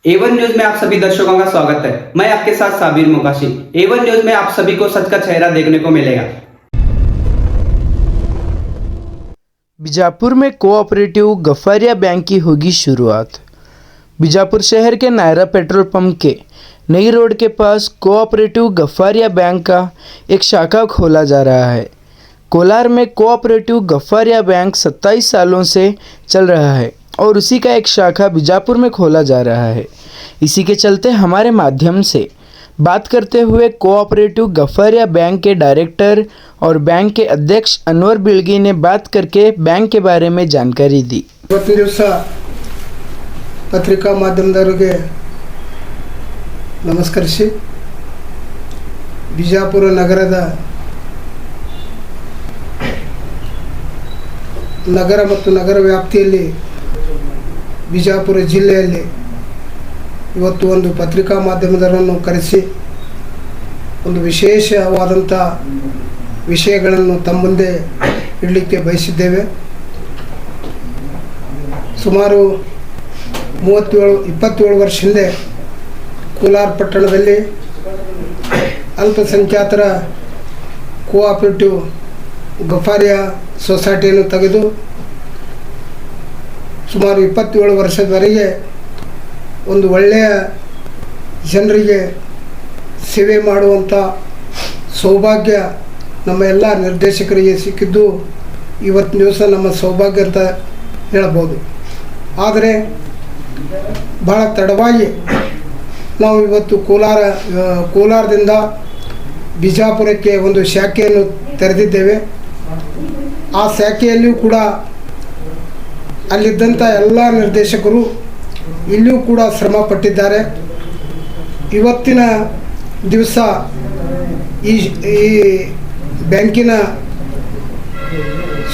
A1 news में आप सभी दर्शकों का स्वागत है। मैं आपके साथ साबिर मोकाशी। A1 न्यूज में आप सभी को सच का चेहरा देखने को मिलेगा। बीजापुर में कोऑपरेटिव गफारिया बैंक की होगी शुरुआत। बीजापुर शहर के नायरा पेट्रोल पंप के नई रोड के पास कोऑपरेटिव गफारिया बैंक का एक शाखा खोला जा रहा है। कोलार में कोऑपरेटिव गफारिया बैंक 27 सालों से चल रहा है और उसी का एक शाखा बीजापुर में खोला जा रहा है। इसी के चलते हमारे माध्यम से बात करते हुए कोऑपरेटिव गफारिया बैंक के डायरेक्टर और बैंक के अध्यक्ष अनवर बिल्गी ने बात करके बैंक के बारे में जानकारी दी। ಇವತ್ತಿನ ದಿವಸ ಪತ್ರಿಕಾ ಮಾಧ್ಯಮದವರಿಗೆ ನಮಸ್ಕರಿಸಿ ಬಿಜಾಪುರ ನಗರದ ನಗರ ಮತ್ತು ನಗರ ವ್ಯಾಪ್ತಿಯಲ್ಲಿ ಬಿಜಾಪುರ ಜಿಲ್ಲೆಯಲ್ಲಿ ಇವತ್ತು ಒಂದು ಪತ್ರಿಕಾ ಮಾಧ್ಯಮದವರನ್ನು ಕರೆಸಿ ಒಂದು ವಿಶೇಷವಾದಂಥ ವಿಷಯಗಳನ್ನು ತಮ್ಮ ಮುಂದೆ ಇಡಲಿಕ್ಕೆ ಬಯಸಿದ್ದೇವೆ. ಸುಮಾರು 27 ವರ್ಷ ಹಿಂದೆ ಕೋಲಾರ ಪಟ್ಟಣದಲ್ಲಿ ಅಲ್ಪಸಂಖ್ಯಾತರ ಕೋಆಪರೇಟಿವ್ ಗಫಾರಿಯಾ ಸೊಸೈಟಿಯನ್ನು ತೆಗೆದು ಸುಮಾರು 27 ವರ್ಷದವರೆಗೆ ಒಂದು ಒಳ್ಳೆಯ ಜನರಿಗೆ ಸೇವೆ ಮಾಡುವಂಥ ಸೌಭಾಗ್ಯ ನಮ್ಮ ಎಲ್ಲ ನಿರ್ದೇಶಕರಿಗೆ ಸಿಕ್ಕಿದ್ದು ಇವತ್ತಿನ ದಿವಸ ನಮ್ಮ ಸೌಭಾಗ್ಯ ಅಂತ ಹೇಳ್ಬೋದು. ಆದರೆ ಭಾಳ ತಡವಾಗಿ ನಾವು ಇವತ್ತು ಕೋಲಾರದಿಂದ ಬಿಜಾಪುರಕ್ಕೆ ಒಂದು ಶಾಖೆಯನ್ನು ತೆರೆದಿದ್ದೇವೆ. ಆ ಶಾಖೆಯಲ್ಲಿಯೂ ಕೂಡ ಅಲ್ಲಿದ್ದಂಥ ಎಲ್ಲ ನಿರ್ದೇಶಕರು ಇಲ್ಲಿಯೂ ಕೂಡ ಶ್ರಮ ಪಟ್ಟಿದ್ದಾರೆ. ಇವತ್ತಿನ ದಿವಸ ಈ ಬ್ಯಾಂಕಿನ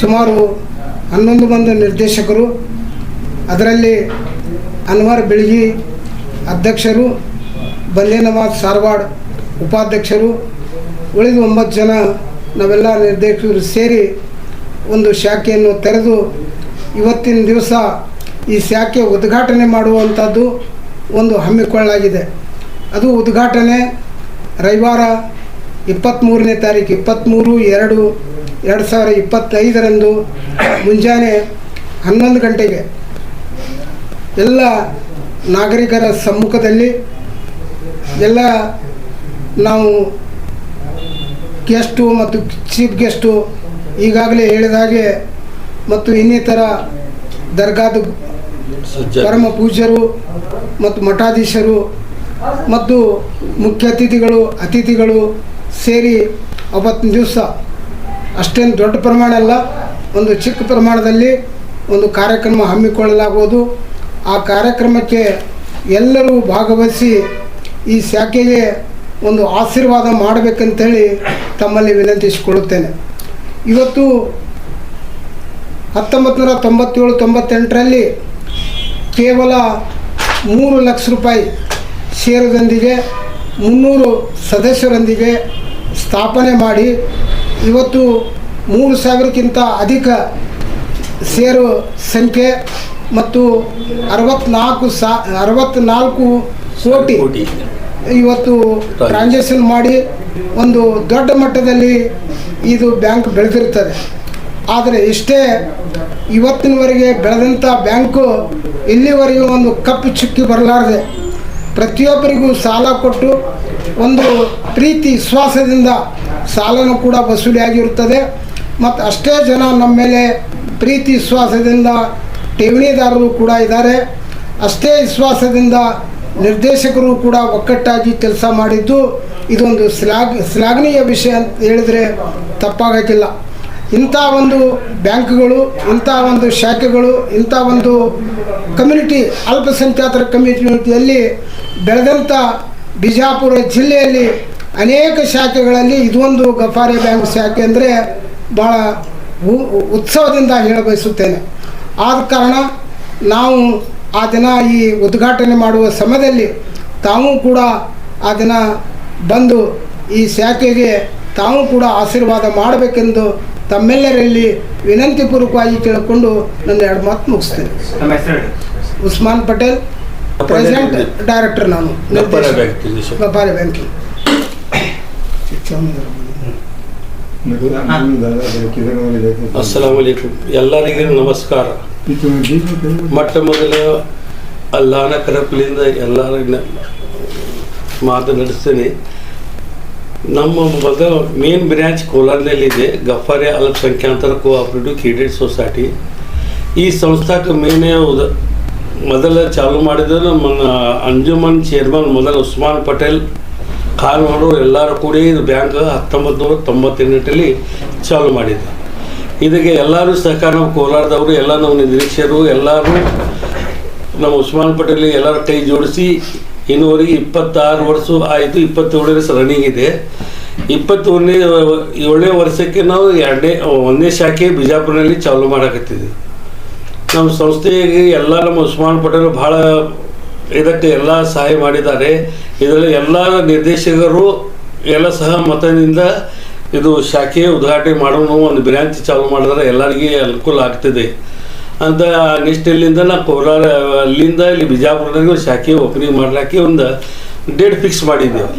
ಸುಮಾರು 11 ಮಂದಿ ನಿರ್ದೇಶಕರು, ಅದರಲ್ಲಿ ಅನ್ವರ್ ಬಿಳ್ಗಿ ಅಧ್ಯಕ್ಷರು, ಬಂದೇ ನವಾಜ್ ಸಾರವಾಡ್ ಉಪಾಧ್ಯಕ್ಷರು, ಉಳಿದ 9 ಜನ ನಾವೆಲ್ಲ ನಿರ್ದೇಶಕರು ಸೇರಿ ಒಂದು ಶಾಖೆಯನ್ನು ತೆರೆದು ಇವತ್ತಿನ ದಿವಸ ಈ ಶಾಖೆ ಉದ್ಘಾಟನೆ ಮಾಡುವಂಥದ್ದು ಒಂದು ಹಮ್ಮಿಕೊಳ್ಳಲಾಗಿದೆ. ಅದು ಉದ್ಘಾಟನೆ ರವಿವಾರ 23ನೇ ತಾರೀಕು 23/2/2025 ಮುಂಜಾನೆ 11 ಗಂಟೆಗೆ ಎಲ್ಲ ನಾಗರಿಕರ ಸಮ್ಮುಖದಲ್ಲಿ ಎಲ್ಲ ನಾವು ಗೆಸ್ಟು ಮತ್ತು ಚೀಫ್ ಗೆಸ್ಟು ಈಗಾಗಲೇ ಹೇಳಿದ ಹಾಗೆ ಮತ್ತು ಇನ್ನಿತರ ದರ್ಗಾದ ಪರಮ ಪೂಜ್ಯರು ಮತ್ತು ಮಠಾಧೀಶರು ಮತ್ತು ಮುಖ್ಯ ಅತಿಥಿಗಳು ಸೇರಿ ಅವತ್ತಿನ ದಿವಸ ಅಷ್ಟೇನು ದೊಡ್ಡ ಪ್ರಮಾಣ ಅಲ್ಲ, ಒಂದು ಚಿಕ್ಕ ಪ್ರಮಾಣದಲ್ಲಿ ಒಂದು ಕಾರ್ಯಕ್ರಮ ಹಮ್ಮಿಕೊಳ್ಳಲಾಗುವುದು. ಆ ಕಾರ್ಯಕ್ರಮಕ್ಕೆ ಎಲ್ಲರೂ ಭಾಗವಹಿಸಿ ಈ ಶಾಖೆಗೆ ಒಂದು ಆಶೀರ್ವಾದ ಮಾಡಬೇಕಂತೇಳಿ ತಮ್ಮಲ್ಲಿ ವಿನಂತಿಸಿಕೊಳ್ಳುತ್ತೇನೆ. ಇವತ್ತು 1997-98ರಲ್ಲಿ ಕೇವಲ 3 ಲಕ್ಷ ರೂಪಾಯಿ ಷೇರುದೊಂದಿಗೆ 300 ಸದಸ್ಯರೊಂದಿಗೆ ಸ್ಥಾಪನೆ ಮಾಡಿ ಇವತ್ತು 3000ಕ್ಕಿಂತ ಅಧಿಕ ಷೇರು ಸಂಖ್ಯೆ ಮತ್ತು 64 ಕೋಟಿ ಇವತ್ತು ಟ್ರಾನ್ಸಾಕ್ಷನ್ ಮಾಡಿ ಒಂದು ದೊಡ್ಡ ಮಟ್ಟದಲ್ಲಿ ಇದು ಬ್ಯಾಂಕ್ ಬೆಳೆದಿರ್ತದೆ. ಆದರೆ ಇಷ್ಟೇ ಇವತ್ತಿನವರೆಗೆ ಬೆಳೆದಂಥ ಬ್ಯಾಂಕು ಇಲ್ಲಿವರೆಗೂ ಒಂದು ಕಪ್ಪು ಚುಕ್ಕಿ ಬರಲಾರದೆ ಪ್ರತಿಯೊಬ್ಬರಿಗೂ ಸಾಲ ಕೊಟ್ಟು ಒಂದು ಪ್ರೀತಿ ವಿಶ್ವಾಸದಿಂದ ಸಾಲನೂ ಕೂಡ ವಸೂಲಿಯಾಗಿರುತ್ತದೆ. ಮತ್ತು ಅಷ್ಟೇ ಜನ ನಮ್ಮ ಮೇಲೆ ಪ್ರೀತಿ ವಿಶ್ವಾಸದಿಂದ ಠೇವಣಿದಾರರು ಕೂಡ ಇದ್ದಾರೆ. ಅಷ್ಟೇ ವಿಶ್ವಾಸದಿಂದ ನಿರ್ದೇಶಕರು ಕೂಡ ಒಕ್ಕಟ್ಟಾಗಿ ಕೆಲಸ ಮಾಡಿದ್ದು ಇದೊಂದು ಶ್ಲಾಘನೀಯ ವಿಷಯ ಅಂತ ಹೇಳಿದರೆ ತಪ್ಪಾಗಕ್ಕಿಲ್ಲ. ಇಂಥ ಒಂದು ಬ್ಯಾಂಕ್ಗಳು, ಇಂಥ ಒಂದು ಶಾಖೆಗಳು, ಇಂಥ ಒಂದು ಕಮ್ಯುನಿಟಿ, ಅಲ್ಪಸಂಖ್ಯಾತರ ಕಮ್ಯುನಿಟಿಯಲ್ಲಿ ಬೆಳೆದಂಥ ಬಿಜಾಪುರ ಜಿಲ್ಲೆಯಲ್ಲಿ ಅನೇಕ ಶಾಖೆಗಳಲ್ಲಿ ಇದೊಂದು ಗಫಾರಿಯಾ ಬ್ಯಾಂಕ್ ಶಾಖೆ ಅಂದರೆ ಭಾಳ ಉತ್ಸವದಿಂದ ಹೇಳಬಯಸುತ್ತೇನೆ. ಆದ ಕಾರಣ ನಾವು ಆ ದಿನ ಈ ಉದ್ಘಾಟನೆ ಮಾಡುವ ಸಮಯದಲ್ಲಿ ತಾವು ಕೂಡ ಆ ದಿನ ಬಂದು ಈ ಶಾಖೆಗೆ ತಾವು ಕೂಡ ಆಶೀರ್ವಾದ ಮಾಡಬೇಕೆಂದು ತಮ್ಮೆಲ್ಲರಲ್ಲಿ ವಿನಂತಿಪೂರ್ವಕವಾಗಿ ಕೇಳಿಕೊಂಡು ನನ್ನ 2 ಮಾತು ಮುಗಿಸ್ತೇನೆ. ಉಸ್ಮಾನ್ ಪಟೇಲ್, ಪ್ರೆಸಿಡೆಂಟ್ ಡೈರೆಕ್ಟರ್ ನಾನು ಗಫಾರಿಯಾ ಬ್ಯಾಂಕ್ ನಿರ್ದೇಶಕ. ಗಫಾರಿಯಾ ಬ್ಯಾಂಕಿಂಗ್. ಅಸ್ಸಲಾಮು ಅಲೈಕುಂ. ಎಲ್ಲರಿಗೂ ನಮಸ್ಕಾರ. ಮೊಟ್ಟ ಮೊದಲ ಅಲ್ಲಾನ ಕರಪಲಿಂದ ಎಲ್ಲರ ಮಾತು ನಡೆಸ್ತೇನೆ. ನಮ್ಮ ಮೊದಲ ಮೇನ್ ಬ್ರ್ಯಾಂಚ್ ಕೋಲಾರದಲ್ಲಿದೆ, ಗಫಾರಿಯಾ ಅಲ್ಪಸಂಖ್ಯಾತರ ಕೋಆಪರೇಟಿವ್ ಕ್ರೆಡಿಟ್ ಸೊಸೈಟಿ. ಈ ಸಂಸ್ಥಾಕ್ಕೆ ಮೇನೇ ಮೊದಲ ಚಾಲು ಮಾಡಿದ್ರು ನಮ್ಮ ಅಂಜುಮನ್ ಚೇರ್ಮನ್ ಮೊದಲು ಉಸ್ಮಾನ್ ಪಟೇಲ್ ಖಾನ್ ಅವರು ಎಲ್ಲರೂ ಕೂಡಿ ಇದು ಬ್ಯಾಂಕ್ 1998ರಲ್ಲಿ ಚಾಲು ಮಾಡಿದ್ರು. ಇದಕ್ಕೆ ಎಲ್ಲರೂ ಸಹಕಾರ, ನಮ್ಮ ಕೋಲಾರದವರು ಎಲ್ಲ ನಮ್ಮ ನಿರೀಕ್ಷರು ಎಲ್ಲರೂ ನಮ್ಮ ಉಸ್ಮಾನ್ ಪಟೇಲ್ ಎಲ್ಲರ ಕೈ ಜೋಡಿಸಿ ಇನ್ನೂವರೆಗೆ 26 ವರ್ಷ ಆಯಿತು. 27 ವರ್ಷ ರನ್ನಿಂಗ್ ಇದೆ. 27ನೇ ವರ್ಷಕ್ಕೆ ನಾವು ಒಂದೇ ಶಾಖೆ ಬಿಜಾಪುರನಲ್ಲಿ ಚಾಲು ಮಾಡಕತ್ತಿದ್ವಿ. ನಮ್ಮ ಸಂಸ್ಥೆಗೆ ಎಲ್ಲ ನಮ್ಮ ಉಸ್ಮಾನ್ ಪಟೇಲ್ ಭಾಳ ಇದಕ್ಕೆ ಎಲ್ಲ ಸಹಾಯ ಮಾಡಿದ್ದಾರೆ. ಇದರಲ್ಲಿ ಎಲ್ಲ ನಿರ್ದೇಶಕರು ಎಲ್ಲ ಸಹಮತದಿಂದ ಇದು ಶಾಖೆ ಉದ್ಘಾಟನೆ ಮಾಡೋಣ, ಒಂದು ಬ್ರ್ಯಾಂಚ್ ಚಾಲು ಮಾಡಿದ್ರೆ ಎಲ್ಲರಿಗೆ ಅನುಕೂಲ ಆಗ್ತದೆ ಅಂತ ನಿಷ್ಠೆಯಿಂದ ನಾವು ಕೋಲಾರ ಅಲ್ಲಿಂದ ಇಲ್ಲಿ ಬಿಜಾಪುರದಲ್ಲಿ ಒಂದು ಶಾಖೆ ಓಪನಿಂಗ್ ಮಾಡಲಿಕ್ಕೆ ಒಂದು ಡೇಟ್ ಫಿಕ್ಸ್ ಮಾಡಿದ್ದೆವು.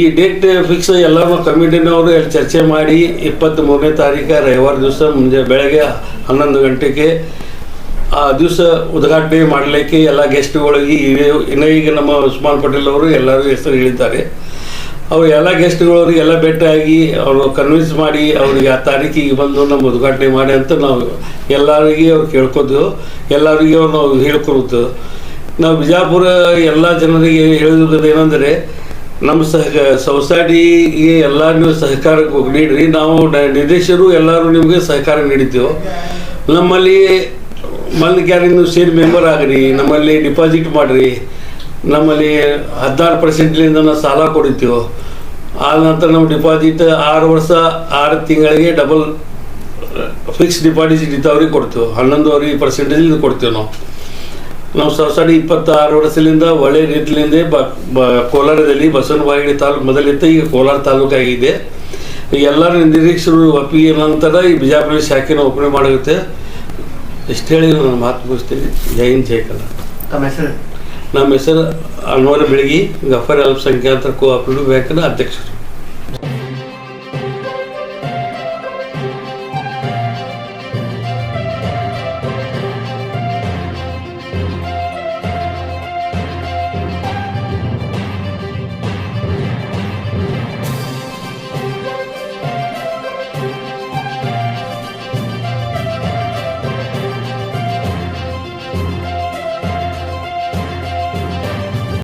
ಈ ಡೇಟ್ ಫಿಕ್ಸ್ ಎಲ್ಲರೂ ಕಮಿಟಿನವರು ಎಲ್ಲ ಚರ್ಚೆ ಮಾಡಿ 23ನೇ ತಾರೀಕು ರವಿವಾರ ದಿವಸ ಬೆಳಗ್ಗೆ 11 ಗಂಟೆಗೆ ಆ ದಿವಸ ಉದ್ಘಾಟನೆ ಮಾಡಲಿಕ್ಕೆ ಎಲ್ಲ ಗೆಸ್ಟ್ಗಳಿಗೆ ಇನ್ನೂ ಈಗ ನಮ್ಮ ಉಸ್ಮಾನ್ ಪಟೇಲ್ ಅವರು ಎಲ್ಲರೂ ಹೆಸರು ಹೇಳಿದ್ದಾರೆ. ಅವರು ಎಲ್ಲ ಗೆಸ್ಟ್ಗಳವ್ರಿಗೆ ಎಲ್ಲ ಭೇಟಿಯಾಗಿ ಅವರು ಕನ್ವಿನ್ಸ್ ಮಾಡಿ ಅವ್ರಿಗೆ ಆ ತಾರೀಕಿಗೆ ಬಂದು ನಮ್ಮ ಉದ್ಘಾಟನೆ ಮಾಡಿ ಅಂತ ನಾವು ಎಲ್ಲರಿಗೆ ಅವ್ರು ಕೇಳ್ಕೊತೀವಿ. ಎಲ್ಲರಿಗೆ ಅವ್ರು ನಾವು ಹೇಳ್ಕೊಡ್ತು. ನಾವು ಬಿಜಾಪುರ ಎಲ್ಲ ಜನರಿಗೆ ಹೇಳಿರೋದು ಏನಂದರೆ, ನಮ್ಮ ಸೊಸೈಟಿಗೆ ಎಲ್ಲ ನೀವು ಸಹಕಾರ ನೀಡ್ರಿ, ನಾವು ನಿರ್ದೇಶಕರು ಎಲ್ಲರೂ ನಿಮಗೆ ಸಹಕಾರ ನೀಡಿದ್ದೇವೆ. ನಮ್ಮಲ್ಲಿ ಮಂದಿಗೆ ನೀವು ಸೇರಿ ಮೆಂಬರ್ ಆಗ್ರಿ, ನಮ್ಮಲ್ಲಿ ಡಿಪಾಸಿಟ್ ಮಾಡಿರಿ, ನಮ್ಮಲ್ಲಿ 16% ನಾವು ಸಾಲ ಕೊಡ್ತೀವಿ. ಆದ ನಂತರ ನಮ್ಮ ಡಿಪಾಸಿಟ್ 6 ವರ್ಷ 6 ತಿಂಗಳಿಗೆ ಡಬಲ್ ಫಿಕ್ಸ್ ಡಿಪಾಸಿಟ್ ಇದ್ದವ್ರಿಗೆ ಕೊಡ್ತೀವಿ. 11.5% ಕೊಡ್ತೀವಿ ನಾವು. ನಮ್ಮ ಸೊಸೈಟಿ 26 ವರ್ಷದಿಂದ ಒಳ್ಳೆ ರೀತಿಯಿಂದ ಕೋಲಾರದಲ್ಲಿ ಬಸವನಬಾಗೇವಾಡಿ ತಾಲೂಕು ಮೊದಲಿತ್ತು, ಈಗ ಕೋಲಾರ ತಾಲೂಕು ಆಗಿದೆ. ಎಲ್ಲರ ನಿರೀಕ್ಷರು ಒಪ್ಪಿಗೆ ನಂತರ ಈ ಬಿಜಾಪುರ ಶಾಖೆನ ಓಪನ್ ಮಾಡುತ್ತೆ. ಇಷ್ಟು ಹೇಳಿ ನಾನು ಮಾತು ಮುಗಿಸ್ತೀನಿ. ಜೈ ಹಿಂದ್, ಜೈ ಕನ್ನಡ. ನಮ್ಮ ಹೆಸರು ಅನ್ವರ್ ಬೆಳಗಿ, ಗಫಾರಿಯಾ ಅಲ್ಪಸಂಖ್ಯಾತರ ಕೋಆಪರೇಟಿವ್ ಬ್ಯಾಂಕ್ನ ಅಧ್ಯಕ್ಷರು.